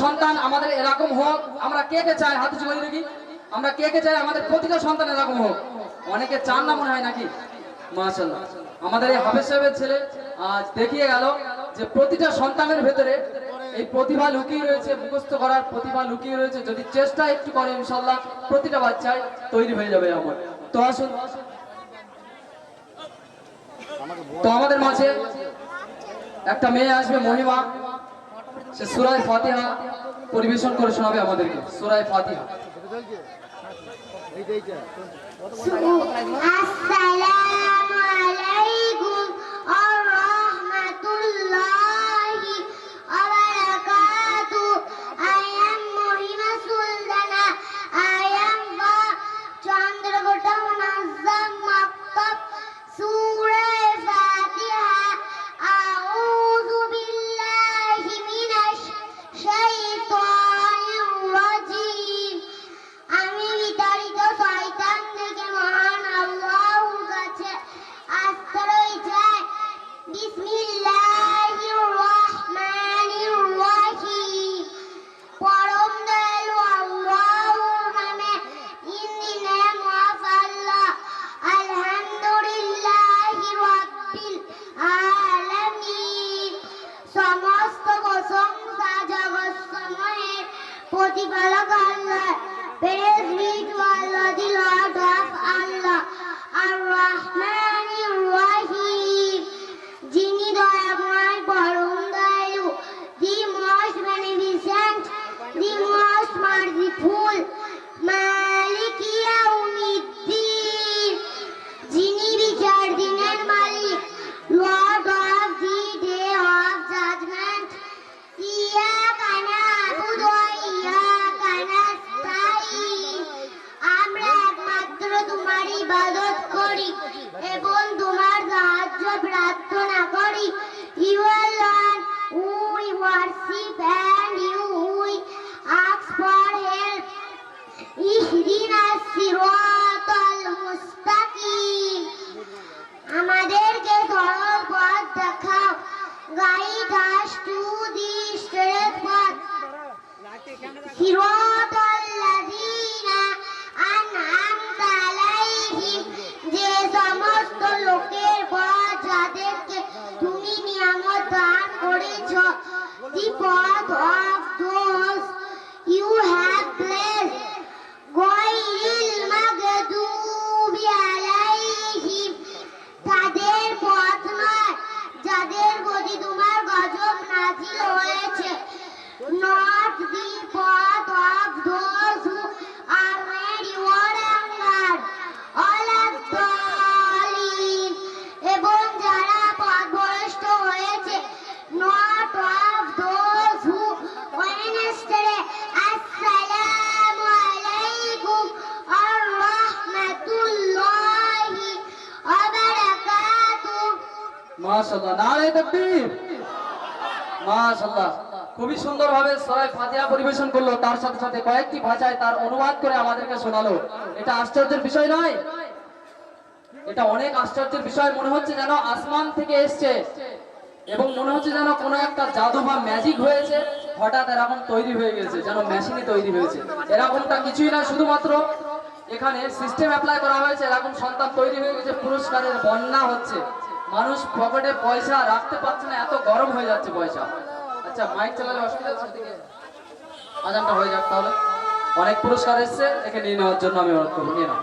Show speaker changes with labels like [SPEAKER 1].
[SPEAKER 1] সন্তান আমাদের এরকম হোক। আমরা কে কে চাই হাত উঁচু করে দেখি, আমরা কে কে চাই আমাদের প্রতিটা সন্তান এরকম হোক? অনেকে চান না মনে হয় নাকি? মাশাআল্লাহ, আমাদের এই হাফেজ সাহেবের ছেলে আজ দেখিয়ে গেল যে প্রতিটা সন্তানের ভেতরে এই প্রতিভা লুকিয়ে রয়েছে, মুখস্থ করার প্রতিভা লুকিয়ে রয়েছে। যদি চেষ্টা একটু করে ইনশাআল্লাহ প্রতিটা বাচ্চাই তৈরি হয়ে যাবে আমার। তো আসুন, তো আমাদের মাঝে একটা মেয়ে আসবে, মহিমা, সে সূরা ফাতিহা পরিবেশন করে শোনাবে আমাদেরকে। সূরা ফাতিহা।
[SPEAKER 2] আসসালামু আলাইকুম ওয়া রাহমাতুল্লাহি ওয়া বারাকাতুহু। I am Mohima Suldana. I am the Chandragota Munazzam Maktab. Surah Fatiha. A'udhu billahi minash shaitanir rajim. আমি বিতাড়িত শয়তান থেকে মহান আল্লাহর কাছে আশ্রয় চাই। বিসমিল্লাহির রহমানির রহিম। পরম দয়ালু আল্লাহর নামে। ইন দি নেম অফ আল্লাহ। আলহামদুলিল্লাহি রাব্বিল আলামিন। সমস্ত প্রশংসা জগৎসমূহের প্রতিপালক আল্লাহ। Praise be to Allah, the Lord of Allah, Ar-Rahmanir Rahim. যিনি দয়াময়, পরম দয়ালু, the most beneficent, the most merciful, মালিক ইয়াউমিদ্দিন। যিনি বিচার দিনের মালিক, Lord of the day of judgment. ইয়াকা না'বুদু ওয়া ইয়াকা নাস্তাঈন। আমরা একমাত্র তোমার ইবাদত করি এবং তোমার সাহায্য প্রার্থনা করি। You alone who we worship and you who we ask for help. ইহদিনাস সিরাতাল মুস্তাকিম। আমাদেরকে সরল পথ দেখাও। Guide us to the straight path. সিরাতাল্লাযীনা আন'আমতা আলাইহিম। যে সমস্ত লোকের পথ যাদেরকে তুমি নিয়ামত দান করেছ। The path of those you have blessed. গায়রিল মাগদুবি আলাইহিম। তাদের পথ নয় যাদের প্রতি তোমার গজব নাযিল হয়েছে। Not the path of those who are made your anger. All of dhalin। এবং যারা পথভ্রষ্ট হয়েছে। Not of those who went astray. Assalamu alaikum wa rahmatullahi wa barakatuh.
[SPEAKER 1] মাশাআল্লাহ, নারে তাকবীর। মাশাআল্লাহ, খুবই সুন্দরভাবে সূরা ফাতিহা পরিবেশন করলো, তার সাথে সাথে কয়েকটি ভাষায় তার অনুবাদ করে আমাদেরকে শোনালো। এটা আশ্চর্যের বিষয় নয়? এটা অনেক আশ্চর্যের বিষয়। মনে হচ্ছে যেন আসমান থেকে এসছে এবং মনে হচ্ছে যেন কোনো একটা জাদু বা ম্যাজিক হয়েছে, হঠাৎ এরকম তৈরি হয়ে গেছে, যেন মেশিনে তৈরি হয়েছে। এরকমটা কিছুই না, শুধুমাত্র এখানে সিস্টেম অ্যাপ্লাই করা হয়েছে। এরকম সন্তান তৈরি হয়ে গেছে, পুরস্কারের বন্যা হচ্ছে। মানুষ পকেটে পয়সা রাখতে পারছে না, এত গরম হয়ে যাচ্ছে পয়সা। আচ্ছা, মাইক চালালে অসুবিধা আছে? আজানটা হয়ে যাক তাহলে। অনেক পুরস্কার এসছে, একে নিয়ে নেওয়ার জন্য আমি অনুরোধ করবো, নিয়ে নাও।